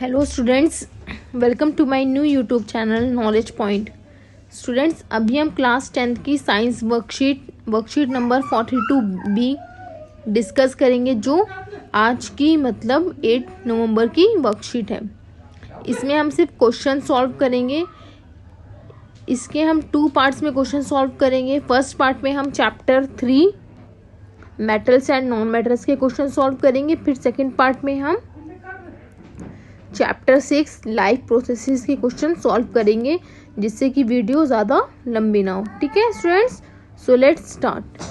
Hello students, welcome to my new YouTube channel knowledge point. Students, अभी हम class 10th की science worksheet number 42B discuss करेंगे, जो आज की मतलब 8 नवंबर की वर्कशीट है। इसमें हम सिर्फ क्वेश्चन सॉल्व करेंगे। इसके हम 2 पार्ट्स में क्वेश्चन सॉल्व करेंगे। फर्स्ट पार्ट में हम chapter 3 metals and non metals के क्वेश्चन सॉल्व करेंगे। फिर सेकेंड पार्ट में हम चैप्टर 6 लाइफ प्रोसेसेस के क्वेश्चन सॉल्व करेंगे, जिससे कि वीडियो ज़्यादा लंबी ना हो। ठीक है स्टूडेंट्स, सो लेट्स स्टार्ट।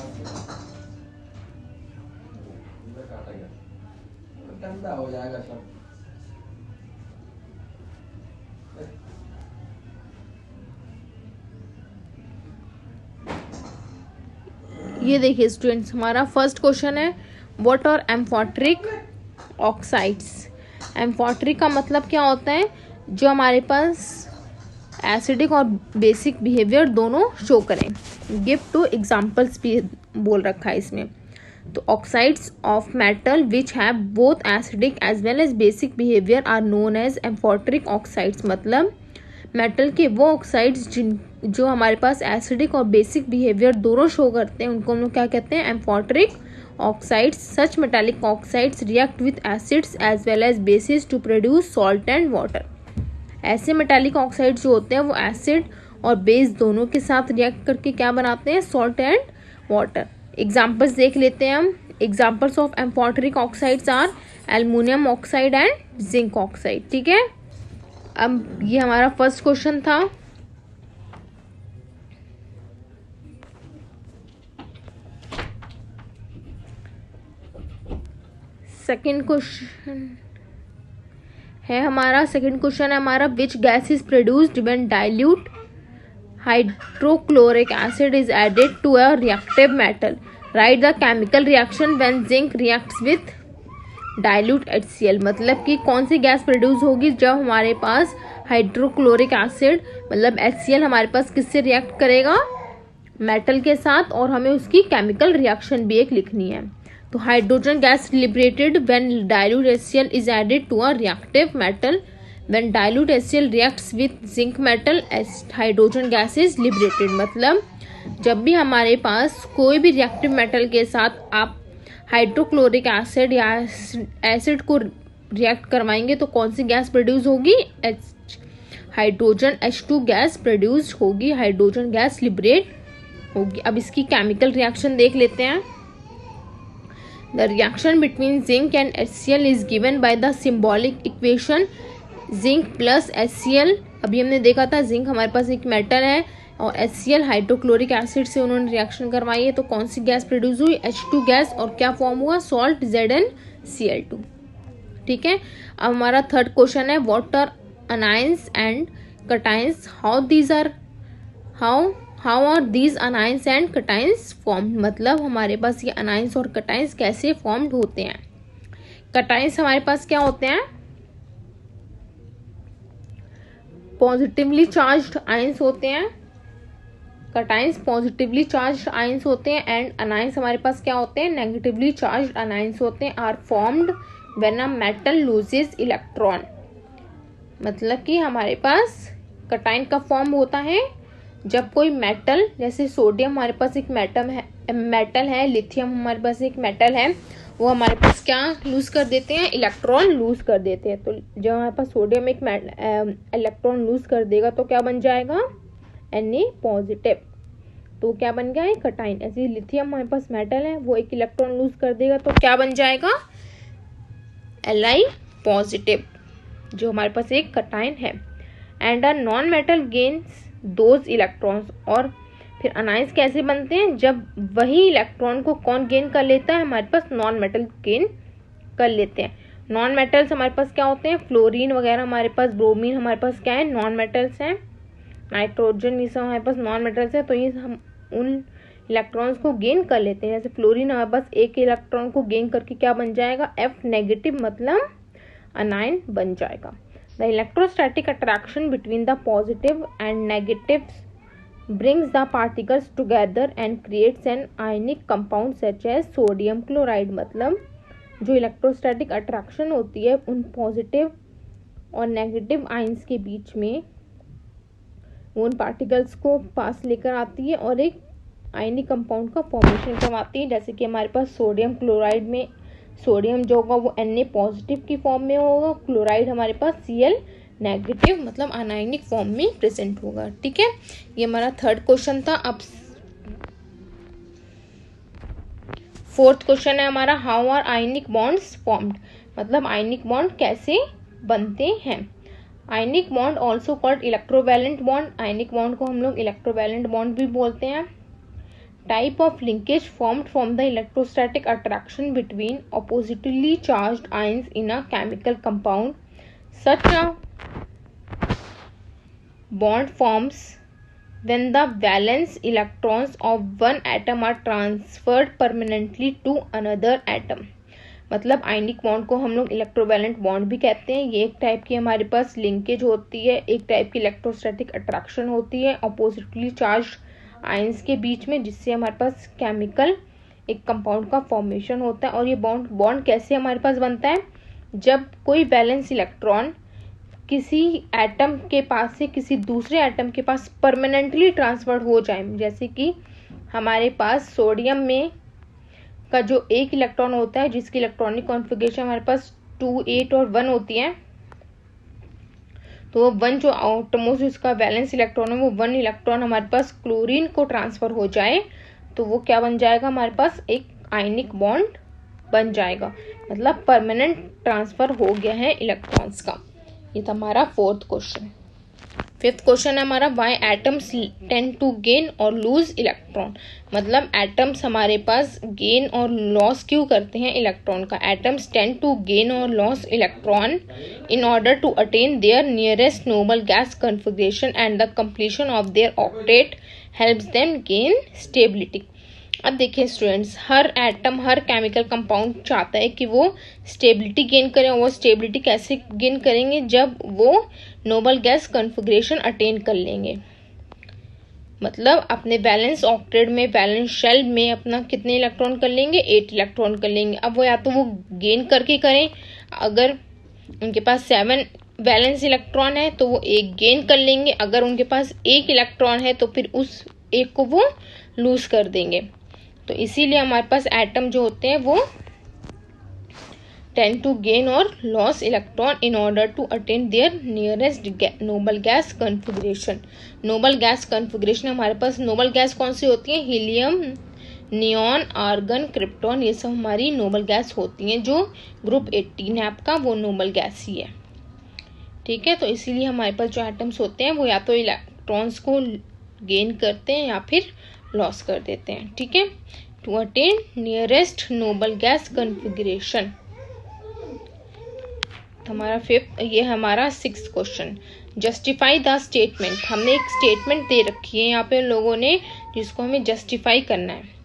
ये देखिए स्टूडेंट्स, हमारा फर्स्ट क्वेश्चन है what are amphoteric oxides. Amphoteric का मतलब क्या होता है? जो हमारे पास एसिडिक और बेसिक बिहेवियर दोनों शो करें। गिव 2 एग्जाम्पल्स भी बोल रखा है इसमें। तो oxides of metal which have both acidic as well as basic behaviour are known as amphoteric oxides. मतलब मेटल के वो ऑक्साइड्स जो हमारे पास एसिडिक और बेसिक बिहेवियर दोनों शो करते हैं, उनको हम लोग क्या कहते हैं? Amphoteric oxides. Such metallic oxides react with acids as well as bases to produce salt and water. ऐसे मेटालिक ऑक्साइड्स जो होते हैं वो एसिड और बेस दोनों के साथ रिएक्ट करके क्या बनाते हैं? Salt and water. एग्जाम्पल्स देख लेते हैं हम। Examples of amphoteric oxides are aluminium oxide and zinc oxide. ठीक है, अब ये हमारा फर्स्ट क्वेश्चन था। सेकंड क्वेश्चन है हमारा which gas is produced when dilute hydrochloric acid is added to a reactive metal. Write the chemical reaction when zinc reacts with dilute HCl। मतलब कि कौन सी गैस प्रोड्यूस होगी जब हमारे पास हाइड्रोक्लोरिक एसिड मतलब HCl हमारे पास किससे रिएक्ट करेगा? मेटल के साथ। और हमें उसकी केमिकल रिएक्शन भी एक लिखनी है। तो hydrogen gas liberated when dilute HCl is added to a reactive metal. When dilute HCl reacts with zinc metal, hydrogen gas is liberated. मतलब जब भी हमारे पास कोई भी रिएक्टिव मेटल के साथ आप हाइड्रोक्लोरिक एसिड या एसिड को रिएक्ट करवाएंगे तो कौन सी गैस प्रोड्यूस होगी? हाइड्रोजन H2 गैस प्रोड्यूस होगी, हाइड्रोजन गैस लिबरेट होगी। अब इसकी केमिकल रिएक्शन देख लेते हैं। The reaction between zinc and HCl is given by the symbolic equation zinc plus HCl। अभी हमने देखा था जिंक हमारे पास एक मेटल है और HCl हाइड्रोक्लोरिक एसिड से उन्होंने रिएक्शन करवाई है, तो कौन सी गैस प्रोड्यूस हुई? H2 gas. और क्या फॉर्म हुआ? Salt ZnCl2। ठीक है, अब हमारा थर्ड क्वेश्चन है what are anions and cations, how are these anions and cations formed. मतलब हमारे पास ये अनाइंस और कटाइंस कैसे फॉर्म्ड होते हैं? कटाइंस हमारे पास क्या होते हैं? पॉजिटिवली चार्ज्ड आयंस होते हैं। कटाइंस पॉजिटिवली चार्ज्ड आयंस होते हैं एंड अनाइंस हमारे पास क्या होते हैं? नेगेटिवली चार्ज्ड अनाइंस होते हैं। Are formed when a metal loses electron. मतलब कि हमारे पास कटाइन का फॉर्म होता है जब कोई मेटल, जैसे सोडियम हमारे पास एक मेटल है, लिथियम हमारे पास एक मेटल है, वो हमारे पास क्या लूज कर देते हैं? इलेक्ट्रॉन लूज कर देते हैं। तो जब हमारे पास सोडियम एक इलेक्ट्रॉन लूज कर देगा तो क्या बन जाएगा? Na positive. तो क्या बन गया? एक कटाइन। ऐसे लिथियम हमारे पास मेटल है, वो एक इलेक्ट्रॉन लूज कर देगा तो क्या बन जाएगा? Li पॉजिटिव, जो हमारे पास एक कटाइन है। And a non metal gains those electrons. और फिर अनाइंस कैसे बनते हैं? जब वही इलेक्ट्रॉन को कौन गेन कर लेता है? हमारे पास नॉन मेटल गेन कर लेते हैं। नॉन मेटल्स हमारे पास क्या होते हैं? फ्लोरीन वगैरह हमारे पास, ब्रोमीन हमारे पास क्या है? नॉन मेटल्स हैं। नाइट्रोजन ये सब हमारे पास नॉन मेटल्स है, तो ये हम उन इलेक्ट्रॉन्स को गेन कर लेते हैं। जैसे फ्लोरीन हमारे पास एक इलेक्ट्रॉन को गेन करके क्या बन जाएगा? F नेगेटिव, मतलब अनाइन बन जाएगा। The electrostatic attraction between the positive and negatives brings the particles together and creates an ionic compound such as sodium chloride। मतलब जो इलेक्ट्रोस्टैटिक अट्रैक्शन होती है उन पॉजिटिव और नेगेटिव आयंस के बीच में वो उन पार्टिकल्स को पास लेकर आती है और एक आयनिक कंपाउंड का फॉर्मेशन करवाती है। जैसे कि हमारे पास सोडियम क्लोराइड में सोडियम जो होगा वो Na पॉजिटिव की फॉर्म में होगा, क्लोराइड हमारे पास Cl नेगेटिव मतलब अनायनिक फॉर्म में प्रेजेंट होगा। ठीक है, ये हमारा थर्ड क्वेश्चन था। अब फोर्थ क्वेश्चन है हमारा, how are ionic bonds formed, मतलब आयनिक बॉन्ड कैसे बनते हैं। Ionic bond also called electrovalent bond, ionic bond को हम लोग इलेक्ट्रोवैलेंट बॉन्ड भी बोलते हैं। Type of linkage formed from the electrostatic attraction between oppositely charged ions in a chemical compound, such a bond forms when the valence electrons of one atom are transferred permanently to another atom। मतलब ionic bond को हम लोग electrovalent bond भी कहते हैं। ये एक type की हमारे पास लिंकेज होती है, एक टाइप की इलेक्ट्रोस्टैटिक अट्रैक्शन होती है ऑपोजिटली चार्ज आयंस के बीच में, जिससे हमारे पास केमिकल एक कंपाउंड का फॉर्मेशन होता है। और ये बॉन्ड कैसे हमारे पास बनता है, जब कोई बैलेंस इलेक्ट्रॉन किसी एटम के पास से किसी दूसरे एटम के पास परमानेंटली ट्रांसफर हो जाए। जैसे कि हमारे पास सोडियम में का जो एक इलेक्ट्रॉन होता है, जिसकी इलेक्ट्रॉनिक कॉन्फ़िगरेशन हमारे पास 2, 8 और 1 होती है, तो वो 1 जो आउटमोस्ट इसका वैलेंस इलेक्ट्रॉन है, वो 1 इलेक्ट्रॉन हमारे पास क्लोरीन को ट्रांसफर हो जाए तो वो क्या बन जाएगा, हमारे पास एक आयनिक बॉन्ड बन जाएगा। मतलब परमानेंट ट्रांसफर हो गया है इलेक्ट्रॉन्स का। ये था हमारा फोर्थ क्वेश्चन। फिफ्थ क्वेश्चन है हमारा, why atoms tend to gain और लूज इलेक्ट्रॉन, मतलब एटम्स हमारे पास गेन और लॉस क्यों करते हैं इलेक्ट्रॉन का। एटम्स टेंड टू गेन और loss electron in order to attain their nearest noble gas configuration and the completion of their octet helps them gain stability. अब देखिए स्टूडेंट्स, हर एटम हर केमिकल कंपाउंड चाहता है कि वो स्टेबिलिटी गेन करें। वो स्टेबिलिटी कैसे गेन करेंगे, जब वो नोबल गैस कॉन्फ़िगरेशन अटेन कर लेंगे। मतलब अपने वैलेंस ऑक्टेट में, वैलेंस शेल में अपना कितने इलेक्ट्रॉन कर लेंगे, 8 इलेक्ट्रॉन कर लेंगे। अब वो या तो वो गेन करके करें, अगर उनके पास 7 वैलेंस इलेक्ट्रॉन है तो वो एक गेन कर लेंगे, अगर उनके पास 1 इलेक्ट्रॉन है तो फिर उस एक को वो लूज कर देंगे। तो इसीलिए हमारे पास एटम जो होते हैं वो टेंड टू गेन और loss electron in order to attain their nearest noble gas configuration. Noble gas configuration हमारे पास नोबल गैस कौन सी होती है, हीलियम, नियॉन, आर्गन, क्रिप्टॉन, ये सब हमारी नोबल गैस होती हैं। जो ग्रुप 18 है आपका वो नोबल गैस ही है। ठीक है, तो इसीलिए हमारे पास जो एटम्स होते हैं वो या तो इलेक्ट्रॉन्स को गेन करते हैं या फिर लॉस कर देते हैं। ठीक है, to attain nearest noble gas configuration. हमारा फिफ्थ, ये हमारा 6th question, justify the statement. हमने एक स्टेटमेंट दे रखी है यहाँ पे लोगों ने, जिसको हमें जस्टिफाई करना है।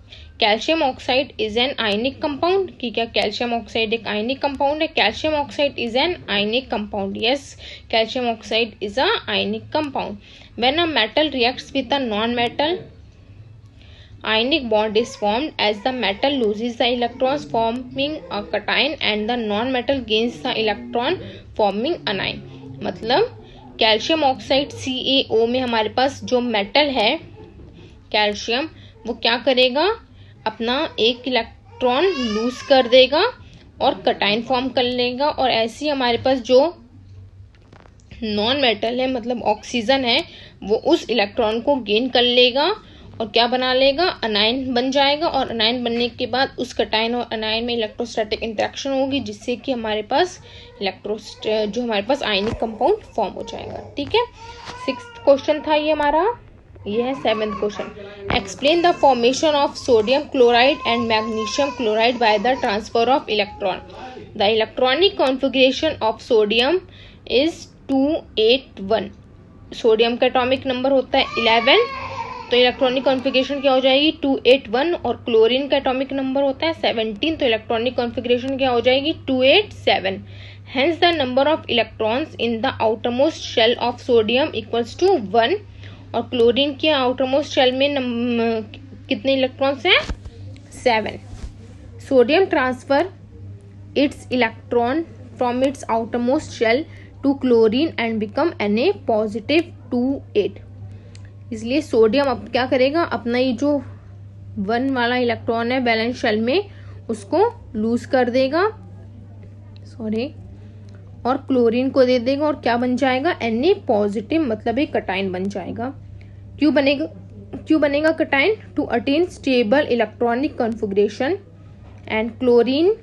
Calcium oxide is an ionic compound, कि क्या कैल्शियम ऑक्साइड एक आयनिक कंपाउंड है। Calcium oxide is an ionic compound, yes calcium oxide is a ionic compound. When a metal reacts with a non metal, ionic bond is formed as the metal loses the electrons forming a cation and the non-metal gains the electron forming anion। मतलब calcium oxide CaO में हमारे पास जो metal है calcium, वो क्या करेगा, अपना एक इलेक्ट्रॉन लूज कर देगा और कटाइन फॉर्म कर लेगा। और ऐसे ही हमारे पास जो नॉन मेटल है मतलब ऑक्सीजन है, वो उस इलेक्ट्रॉन को गेन कर लेगा और क्या बना लेगा, अनायन बन जाएगा। और अनायन बनने के बाद उस कटायन और अनायन में इलेक्ट्रोस्टैटिक इंटरेक्शन होगी, जिससे कि हमारे पास जो हमारे पास आयनिक कंपाउंड फॉर्म हो जाएगा। ठीक है, 6th क्वेश्चन था ये हमारा। ये है 7th question, explain the formation of sodium chloride and magnesium chloride by the transfer of electron. The electronic configuration of sodium is 281। Sodium का एटॉमिक नंबर होता है 11, तो इलेक्ट्रॉनिक कॉन्फ़िगरेशन क्या हो जाएगी 281। और क्लोरीन का एटॉमिक नंबर होता है 17, तो इलेक्ट्रॉनिक कॉन्फ़िगरेशन क्या हो जाएगी 287। Hence the number of electrons in the outermost shell of sodium equals to 1। और क्लोरीन के आउटरमोस्ट शेल में कितने इलेक्ट्रॉन्स हैं, 7। Sodium transfer its electron from its outermost shell to chlorine and become Na+2 8। इसलिए sodium अब क्या करेगा, अपना ये जो 1 वाला इलेक्ट्रॉन है वैलेंस शेल में उसको लूज कर देगा, और क्लोरीन को दे देगा और क्या बन जाएगा, Na+, मतलब एक कटाइन बन जाएगा। क्यों बनेगा cation? To attain stable electronic configuration and chlorine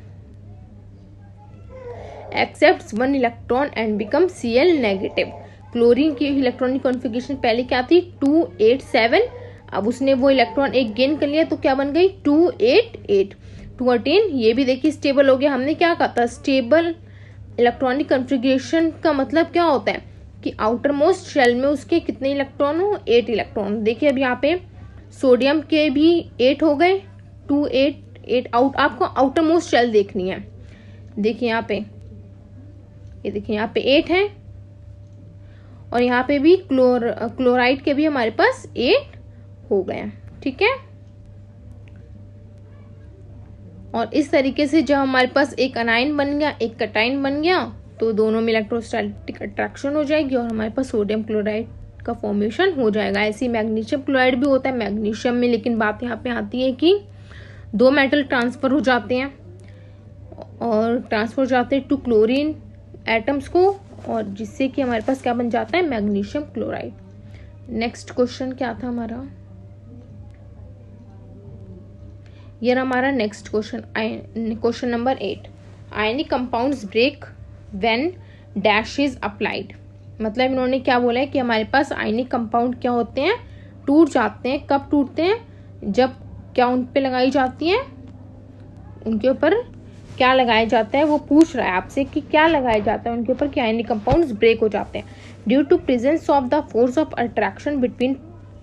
accepts 1 electron and become Cl-। Chlorine की इलेक्ट्रॉनिक कॉन्फ़िगरेशन पहले क्या थी, 2 8 7। अब उसने वो इलेक्ट्रॉन एक गेन कर लिया तो क्या बन गई, 2 8 8। टू अटेन, ये भी देखिए स्टेबल हो गया। हमने क्या कहा था, स्टेबल इलेक्ट्रॉनिक कॉन्फ़िगरेशन का मतलब क्या होता है कि आउटर मोस्ट शेल में उसके कितने इलेक्ट्रॉन हो, 8 इलेक्ट्रॉन। देखिए अब यहाँ पे सोडियम के भी 8 हो गए, 2 8 8 आउट। आपको आउटर मोस्ट शेल देखनी है। देखिए यहाँ पे, ये देखिए यहाँ पे 8 है और यहाँ पे भी क्लोराइड के भी हमारे पास 8 हो गए। ठीक है, और इस तरीके से जब हमारे पास एक अनाइन बन गया, एक कटाइन बन गया, तो दोनों में इलेक्ट्रोस्टैटिक अट्रैक्शन हो जाएगी और हमारे पास सोडियम क्लोराइड का फॉर्मेशन हो जाएगा। ऐसे ही मैग्नीशियम क्लोराइड भी होता है मैग्नीशियम में, लेकिन बात यहाँ पे आती है कि 2 मेटल ट्रांसफर हो जाते हैं और ट्रांसफर हो जाते हैं टू क्लोरीन एटम्स को, और जिससे कि हमारे पास क्या बन जाता है, मैग्नीशियम क्लोराइड। नेक्स्ट क्वेश्चन क्या था हमारा, ये हमारा next question, question number 8। Ionic compounds break when dash is applied. मतलब इन्होंने क्या बोला है कि हमारे पास आयनिक कंपाउंड क्या होते हैं, टूट जाते हैं। कब टूटते हैं, जब क्या उन पे लगाई जाती है, उनके ऊपर क्या लगाया जाता है। वो पूछ रहा है आपसे कि क्या लगाया जाता है उनके ऊपर कि आयनिक कंपाउंड्स ब्रेक हो जाते हैं। Due to presence of the force of attraction between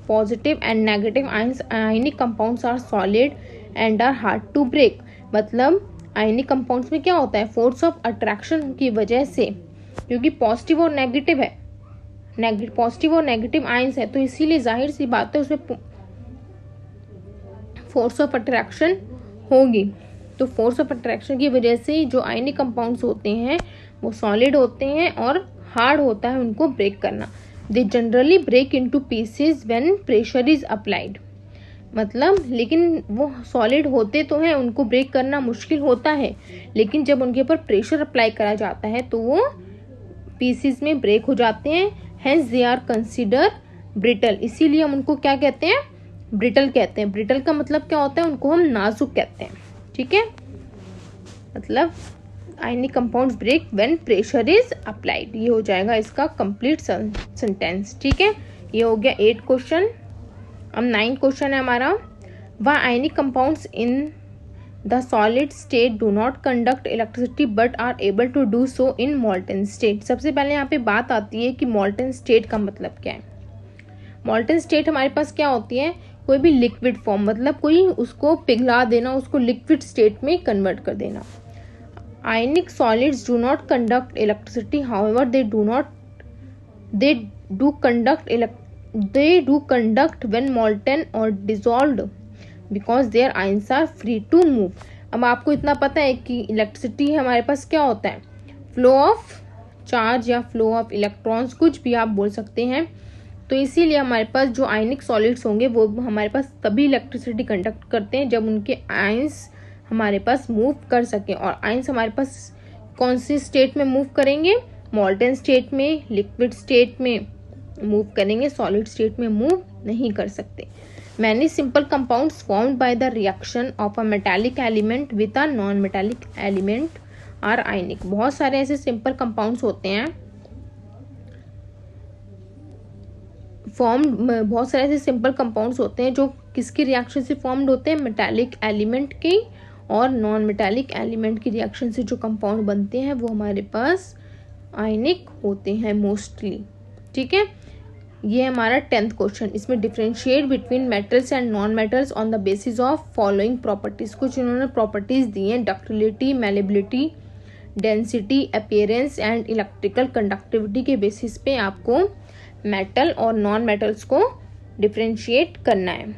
positive and negative ions, ionic compounds are solid and are hard to break. मतलब आयनिक कंपाउंड्स में क्या होता है, फोर्स ऑफ अट्रैक्शन की वजह से, क्योंकि पॉजिटिव और नेगेटिव है, पॉजिटिव और नेगेटिव आयंस है, तो इसीलिए जाहिर सी बात है उसमें फोर्स ऑफ अट्रैक्शन होगी। तो फोर्स ऑफ अट्रैक्शन की वजह से जो आयनिक कंपाउंड्स होते हैं वो सॉलिड होते हैं और हार्ड होता है उनको ब्रेक करना। They generally break into pieces when pressure is applied. मतलब लेकिन वो सॉलिड होते तो हैं, उनको ब्रेक करना मुश्किल होता है, लेकिन जब उनके ऊपर प्रेशर अप्लाई करा जाता है तो वो पीसेस में ब्रेक हो जाते हैं। Hence they are consider brittle. इसीलिए हम उनको क्या कहते हैं, ब्रिटल कहते हैं। ब्रिटल का मतलब क्या होता है, उनको हम नाजुक कहते हैं। ठीक है, मतलब ionic compounds break when pressure is applied, ये हो जाएगा इसका कंप्लीट सेंटेंस। ठीक है, ये हो गया 8 क्वेश्चन। अब 9 क्वेश्चन है हमारा, why ionic compounds in the solid state do not conduct electricity but are able to do so in molten state. सबसे पहले यहाँ पे बात आती है कि मॉल्टन स्टेट का मतलब क्या है। मॉल्टन स्टेट हमारे पास क्या होती है, कोई भी लिक्विड फॉर्म, मतलब कोई उसको पिघला देना, उसको लिक्विड स्टेट में कन्वर्ट कर देना। Ionic solids do not conduct electricity, however they do conduct when molten और dissolved because their ions are free to move. अब आपको इतना पता है कि इलेक्ट्रिसिटी हमारे पास क्या होता है, फ्लो ऑफ चार्ज या फ्लो ऑफ इलेक्ट्रॉन्स, कुछ भी आप बोल सकते हैं। तो इसीलिए हमारे पास जो आयनिक सॉलिड्स होंगे वो हमारे पास तभी इलेक्ट्रिसिटी कंडक्ट करते हैं जब उनके आयंस हमारे पास मूव कर सकें। और आयंस हमारे पास कौन सी स्टेट में मूव करेंगे, मॉल्टन स्टेट में, लिक्विड स्टेट में मूव करेंगे, सॉलिड स्टेट में मूव नहीं कर सकते। Many simple compounds formed by the reaction of a metallic element with a non metallic element are ionic. बहुत सारे ऐसे सिंपल कंपाउंड्स होते हैं बहुत सारे ऐसे सिंपल कंपाउंड्स होते हैं जो किसकी रिएक्शन से फॉर्म्ड होते हैं, मेटालिक एलिमेंट की और नॉन मेटालिक एलिमेंट की रिएक्शन से जो कंपाउंड बनते हैं वो हमारे पास आयनिक होते हैं मोस्टली। ठीक है, ये हमारा 10th क्वेश्चन। इसमें differentiate between metals and non metals on the basis of following properties. कुछ इन्होंने प्रॉपर्टीज दी हैं, ductility, malleability, density, appearance and electrical conductivity के बेसिस पे आपको मेटल और नॉन मेटल्स को डिफरेंशिएट करना है।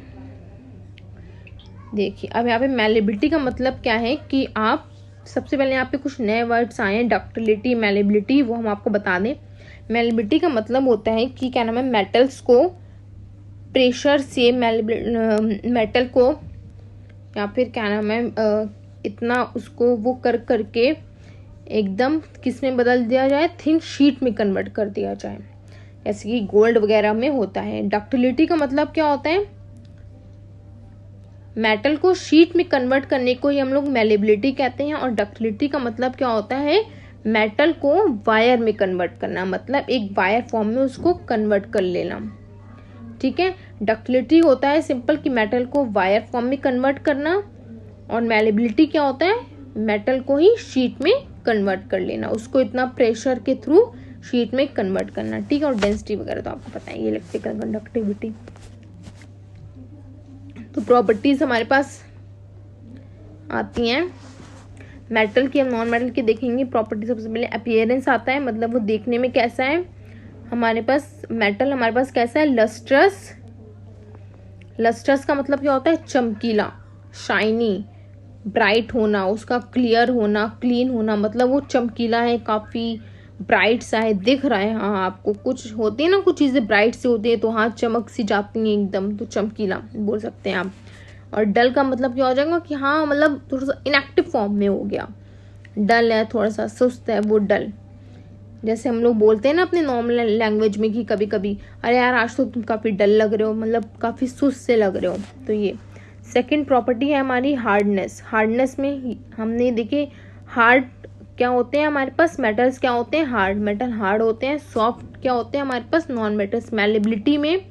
देखिए अब यहाँ पे मैलेबिलिटी का मतलब क्या है कि आप सबसे पहले यहाँ पे कुछ नए वर्ड्स आए हैं, डक्टिलिटी, मैलेबिलिटी, वो हम आपको बता दें। मैलेबिलिटी का मतलब होता है कि क्या नाम है, मेटल्स को प्रेशर से मेटल को या फिर क्या नाम है इतना उसको वो करके एकदम किस में बदल दिया जाए, थिन शीट में कन्वर्ट कर दिया जाए, जैसे कि गोल्ड वगैरह में होता है। डक्टिलिटी का मतलब क्या होता है, मेटल को शीट में कन्वर्ट करने को ही हम लोग मैलेबिलिटी कहते हैं। और डक्टिलिटी का मतलब क्या होता है, मेटल को वायर में कन्वर्ट करना, मतलब एक वायर फॉर्म में उसको कन्वर्ट कर लेना। ठीक है, डक्टिलिटी होता है सिंपल कि मेटल को वायर फॉर्म में कन्वर्ट करना, और मैलेबिलिटी क्या होता है, मेटल को ही शीट में कन्वर्ट कर लेना, उसको इतना प्रेशर के थ्रू शीट में कन्वर्ट करना। ठीक है, और डेंसिटी वगैरह तो आपको पता है, ये इलेक्ट्रिकल कंडक्टिविटी। तो प्रॉपर्टीज हमारे पास आती हैं मेटल की, हम नॉन मेटल की देखेंगे। प्रॉपर्टी सबसे पहले अपीयरेंस आता है, मतलब वो देखने में कैसा है। हमारे पास मेटल हमारे पास कैसा है, लस्ट्रस। लस्ट्रस का मतलब क्या होता है, चमकीला, शाइनी, ब्राइट होना, उसका क्लियर होना, क्लीन होना, मतलब वो चमकीला है, काफी ब्राइट सा है, दिख रहा है। हाँ, आपको कुछ होती है ना, कुछ चीजें ब्राइट से होती है तो हाँ चमक सी जाती हैं एकदम, तो चमकीला बोल सकते हैं आप। और डल का मतलब क्या हो जाएगा कि हाँ मतलब थोड़ा सा इनएक्टिव फॉर्म में हो गया, डल है, थोड़ा सा सुस्त है, वो डल। जैसे हम लोग बोलते हैं ना अपने नॉर्मल लैंग्वेज में कि कभी कभी अरे यार आज तो तुम काफी डल लग रहे हो, मतलब काफी सुस्त से लग रहे हो। तो ये सेकंड प्रॉपर्टी है हमारी हार्डनेस। हार्डनेस में हमने देखे हार्ड क्या होते हैं हमारे पास, मेटल्स क्या होते हैं, हार्ड, मेटल हार्ड होते हैं। सॉफ्ट क्या होते हैं हमारे पास, नॉन मेटल्स। मैलेबिलिटी में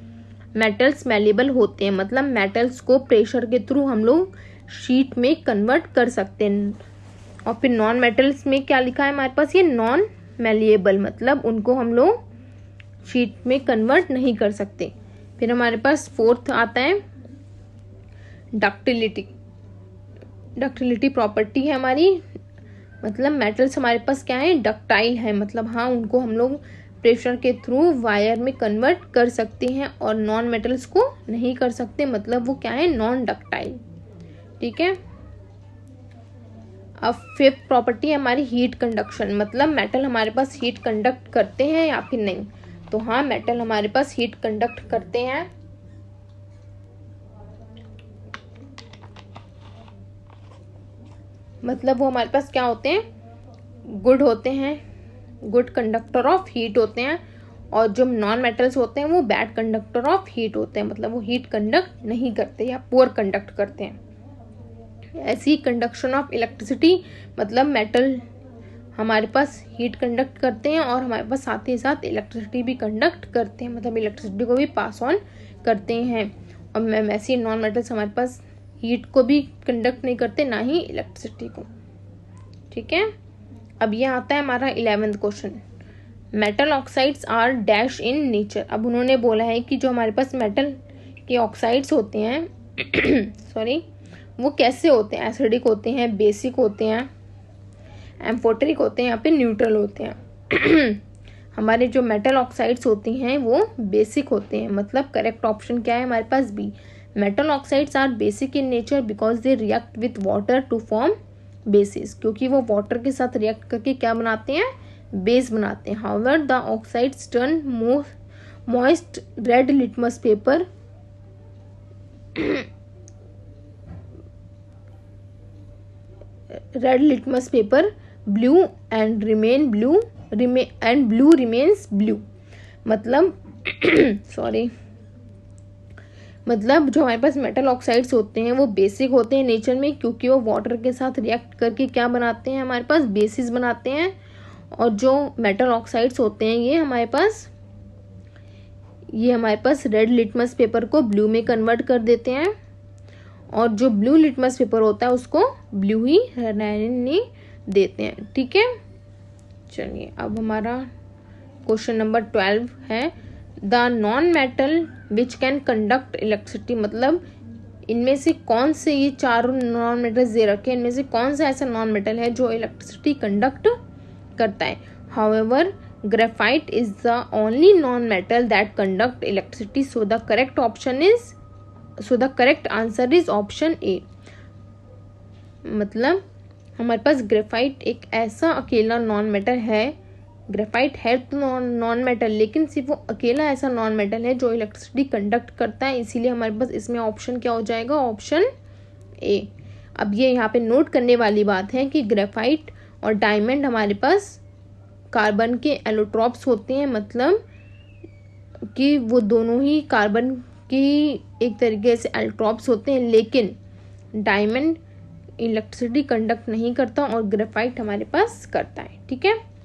मेटल्स मैलेबल होते हैं, मतलब मेटल्स को प्रेशर के थ्रू हम लोग शीट में कन्वर्ट कर सकते हैं। और फिर नॉन मेटल्स में क्या लिखा है हमारे पास, ये नॉन मैलिएबल, मतलब उनको हम लोग शीट में कन्वर्ट नहीं कर सकते। फिर हमारे पास फोर्थ आता है डक्टिलिटी। डक्टिलिटी प्रॉपर्टी है हमारी, मतलब मेटल्स हमारे पास क्या है, डक्टाइल है, मतलब हाँ उनको हम लोग प्रेशर के थ्रू वायर में कन्वर्ट कर सकते हैं, और नॉन मेटल्स को नहीं कर सकते, मतलब वो क्या है, नॉन डक्टाइल। ठीक है, अब फिफ्थ प्रॉपर्टी है हमारी हीट कंडक्शन, मतलब मेटल हमारे पास हीट कंडक्ट करते हैं या फिर नहीं। तो हाँ मेटल हमारे पास हीट कंडक्ट करते हैं। मतलब वो हमारे पास क्या होते हैं, गुड होते हैं, गुड कंडक्टर ऑफ हीट होते हैं। और जो नॉन मेटल्स होते हैं वो बैड कंडक्टर ऑफ हीट होते हैं, मतलब वो हीट कंडक्ट नहीं करते या पुअर कंडक्ट करते हैं। ऐसी कंडक्शन ऑफ इलेक्ट्रिसिटी, मतलब मेटल हमारे पास हीट कंडक्ट करते हैं और हमारे पास साथ ही साथ इलेक्ट्रिसिटी भी कंडक्ट करते हैं, मतलब इलेक्ट्रिसिटी को भी पास ऑन करते हैं। और ऐसी नॉन मेटल्स हमारे पास हीट को भी कंडक्ट नहीं करते, ना ही इलेक्ट्रिसिटी को। ठीक है, अब ये आता है हमारा 11th question, metal oxides are dash in nature. अब उन्होंने बोला है कि जो हमारे पास मेटल के ऑक्साइड्स होते हैं सॉरी, वो कैसे होते हैं, एसिडिक होते हैं, बेसिक होते हैं, एम्फोटेरिक होते हैं, या फिर न्यूट्रल होते हैं। हमारे जो मेटल ऑक्साइड्स होती हैं वो बेसिक होते हैं, मतलब करेक्ट ऑप्शन क्या है हमारे पास, B. Metal oxides are basic in nature because they react with water to form bases, क्योंकि वो वाटर के साथ रिएक्ट करके क्या बनाते हैं, बेस बनाते हैं। However the oxides turn moist red litmus paper red litmus paper blue and remain blue and blue remains blue, मतलब सॉरी, मतलब जो हमारे पास मेटल ऑक्साइड्स होते हैं वो बेसिक होते हैं नेचर में, क्योंकि वो वाटर के साथ रिएक्ट करके क्या बनाते हैं, हमारे पास बेसिस बनाते हैं। और जो मेटल ऑक्साइड्स होते हैं ये हमारे पास रेड लिटमस पेपर को ब्लू में कन्वर्ट कर देते हैं, और जो ब्लू लिटमस पेपर होता है उसको ब्लू ही रहने देते हैं। ठीक है, चलिए अब हमारा क्वेश्चन नंबर 12 है, the non metal which can conduct electricity, मतलब इनमें से कौन से, ये चारों नॉन मेटल्स दे रखे हैं, इनमें से कौन सा ऐसा नॉन मेटल है जो इलेक्ट्रिसिटी कंडक्ट करता है। However graphite is the only non metal that conduct electricity, so the correct answer is option A. मतलब हमारे पास ग्रेफाइट एक ऐसा अकेला नॉन मेटल है, ग्रेफाइट है तो नॉन मेटल, लेकिन सिर्फ वो अकेला ऐसा नॉन मेटल है जो इलेक्ट्रिसिटी कंडक्ट करता है, इसीलिए हमारे पास इसमें ऑप्शन क्या हो जाएगा, ऑप्शन ए। अब ये यहाँ पे नोट करने वाली बात है कि ग्रेफाइट और डायमंड हमारे पास कार्बन के एलोट्रॉप्स होते हैं, मतलब कि वो दोनों ही कार्बन की एक तरीके से एलोट्रॉप्स होते हैं, लेकिन डायमंड इलेक्ट्रिसिटी कंडक्ट नहीं करता और ग्रेफाइट हमारे पास करता है। ठीक है,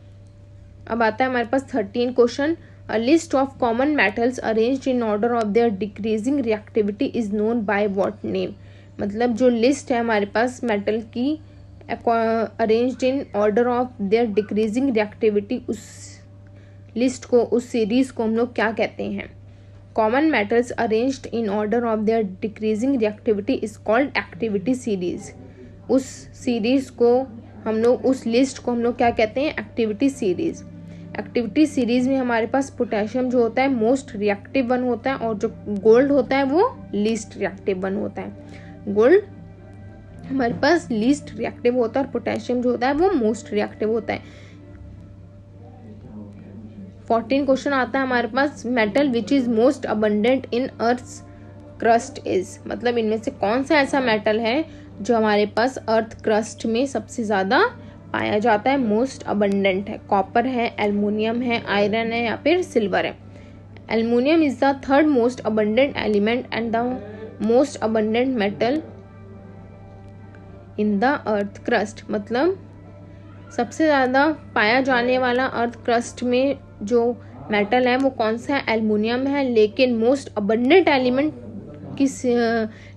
अब आता है हमारे पास 13 question. A list of common metals arranged in order of their decreasing reactivity is known by what name. मतलब जो लिस्ट है हमारे पास मेटल की arranged in order of their decreasing reactivity, उस लिस्ट को, उस सीरीज को हम लोग क्या कहते हैं। Common metals arranged in order of their decreasing reactivity is called activity series. उस सीरीज को हम लोग, उस लिस्ट को हम लोग क्या कहते हैं, एक्टिविटी सीरीज। एक्टिविटी सीरीज में हमारे पास पोटेशियम जो होता है मोस्ट रिएक्टिव वन होता है, और जो गोल्ड होता है वो लीस्ट रिएक्टिव वन होता है। गोल्ड हमारे पास लीस्ट रिएक्टिव होता है और पोटेशियम जो होता है वो मोस्ट रिएक्टिव होता है। 14 क्वेश्चन आता है हमारे पास, metal which is most abundant in earth's crust is. मतलब इनमें से कौन सा ऐसा मेटल है जो हमारे पास अर्थ क्रस्ट में सबसे ज्यादा पाया जाता है, मोस्ट अबंडेंट है। कॉपर है, एल्युमिनियम है, आयरन है या फिर सिल्वर है। Aluminium is the third most abundant element and the most abundant metal in the earth crust. मतलब सबसे ज़्यादा पाया जाने वाला अर्थ क्रस्ट में जो मेटल है वो कौन सा है, एल्युमिनियम है, लेकिन मोस्ट अबंडेंट एलिमेंट की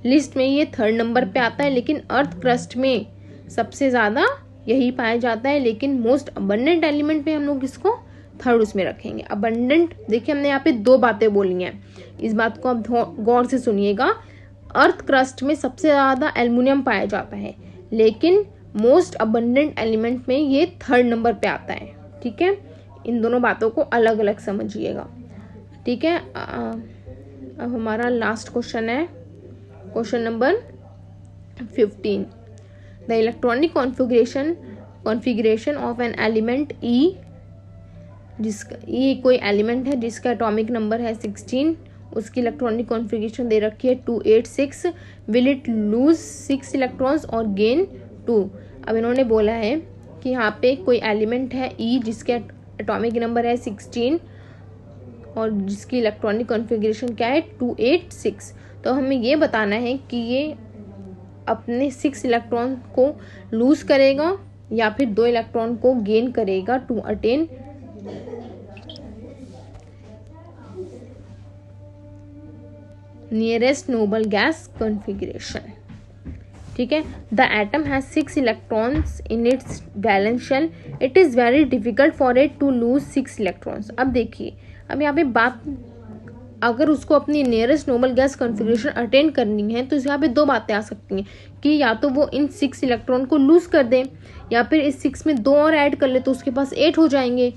लिस्ट में ये थर्ड नंबर पे आता है, लेकिन अर्थ क्रस्ट में सबसे ज़्यादा यही पाया जाता है, लेकिन मोस्ट अबंडेंट एलिमेंट में हम लोग इसको थर्ड उसमें रखेंगे। अबंडेंट, देखिए हमने यहाँ पे दो बातें बोली हैं, इस बात को आप गौर से सुनिएगा। अर्थ क्रस्ट में सबसे ज़्यादा एल्युमिनियम पाया जाता है, लेकिन मोस्ट अबंडेंट एलिमेंट में ये थर्ड नंबर पे आता है। ठीक है, इन दोनों बातों को अलग अलग समझिएगा। ठीक है, अब हमारा लास्ट क्वेश्चन है, question number 15। The electronic configuration of an element E, जिसका ई कोई एलिमेंट है जिसका एटॉमिक नंबर है 16, उसकी इलेक्ट्रॉनिक कॉन्फ़िगरेशन दे रखी है 286, विल इट लूज 6 इलेक्ट्रॉन्स और गेन 2। अब इन्होंने बोला है कि यहाँ पे कोई एलिमेंट है ई जिसके एटॉमिक नंबर है 16 और जिसकी इलेक्ट्रॉनिक कॉन्फ़िगरेशन क्या है 286। तो हमें ये बताना है कि ये अपने 6 इलेक्ट्रॉन को लूज करेगा या फिर 2 इलेक्ट्रॉन को गेन करेगा to attain nearest noble gas configuration. ठीक है, the atom has 6 electrons in its valence shell, it is very difficult for it to lose 6 electrons. अब देखिए, अब यहाँ पे बात, अगर उसको अपनी nearest noble gas configuration attend करनी है तो यहाँ पे दो बातें आ सकती हैं कि या तो वो इन 6 इलेक्ट्रॉन को लूज कर दे या फिर इस 6 में 2 और ऐड कर ले तो उसके पास 8 हो जाएंगे।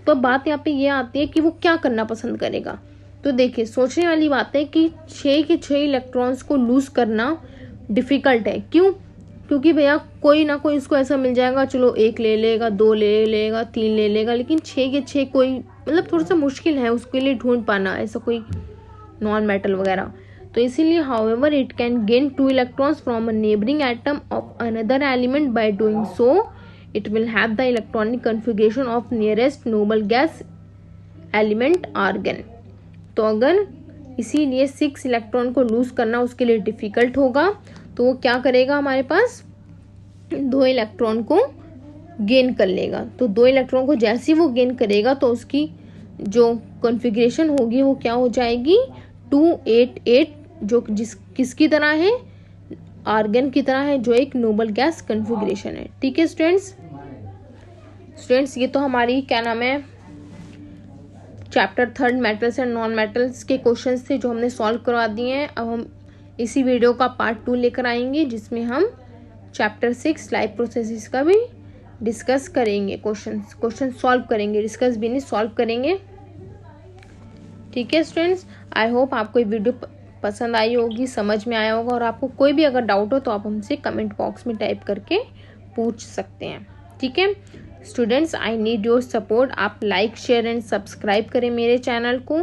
तो बात यहाँ पे ये आती है कि वो क्या करना पसंद करेगा। तो देखिए, सोचने वाली बात है कि 6 के 6 इलेक्ट्रॉन्स को लूज करना डिफ़िकल्ट है। क्यों? क्योंकि भैया कोई ना कोई इसको ऐसा मिल जाएगा, चलो 1 ले लेगा, 2 ले लेगा, 3 ले लेगा, लेकिन 6 के 6 कोई, मतलब थोड़ा सा मुश्किल है उसके लिए ढूंढ पाना ऐसा कोई नॉन मेटल वगैरह। तो इसीलिए however it can gain 2 electrons from a neighbouring atom of another element, by doing so it will have the electronic configuration of nearest noble gas element argon. तो अगर इसीलिए 6 इलेक्ट्रॉन को लूज करना उसके लिए डिफ़िकल्ट होगा तो वो क्या करेगा, हमारे पास 2 इलेक्ट्रॉन को गेन कर लेगा। तो 2 इलेक्ट्रॉन को जैसे ही वो गेन करेगा तो उसकी जो कॉन्फ़िगरेशन होगी वो क्या हो जाएगी, 288, जो किसकी तरह है, आर्गन की तरह है, जो एक नोबल गैस कॉन्फ़िगरेशन है। ठीक है स्टूडेंट्स, ये तो हमारी क्या नाम है chapter 3 metals and non metals के क्वेश्चंस थे जो हमने सॉल्व करवा दिए हैं। अब हम इसी वीडियो का पार्ट 2 लेकर आएंगे जिसमें हम चैप्टर 6 लाइफ प्रोसेसेस का भी डिस्कस करेंगे, क्वेश्चन सॉल्व करेंगे, डिस्कस भी नहीं सॉल्व करेंगे। ठीक है स्टूडेंट्स, आई होप आपको ये वीडियो पसंद आई होगी, समझ में आया होगा, और आपको कोई भी अगर डाउट हो तो आप हमसे कमेंट बॉक्स में टाइप करके पूछ सकते हैं। ठीक है students, I need your support. आप लाइक शेयर एंड सब्सक्राइब करें मेरे चैनल को,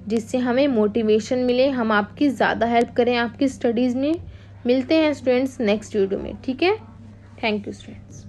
जिससे हमें मोटिवेशन मिले, हम आपकी ज़्यादा हेल्प करें आपकी स्टडीज़ में। मिलते हैं स्टूडेंट्स नेक्स्ट वीडियो में। ठीक है, थैंक यू स्टूडेंट्स।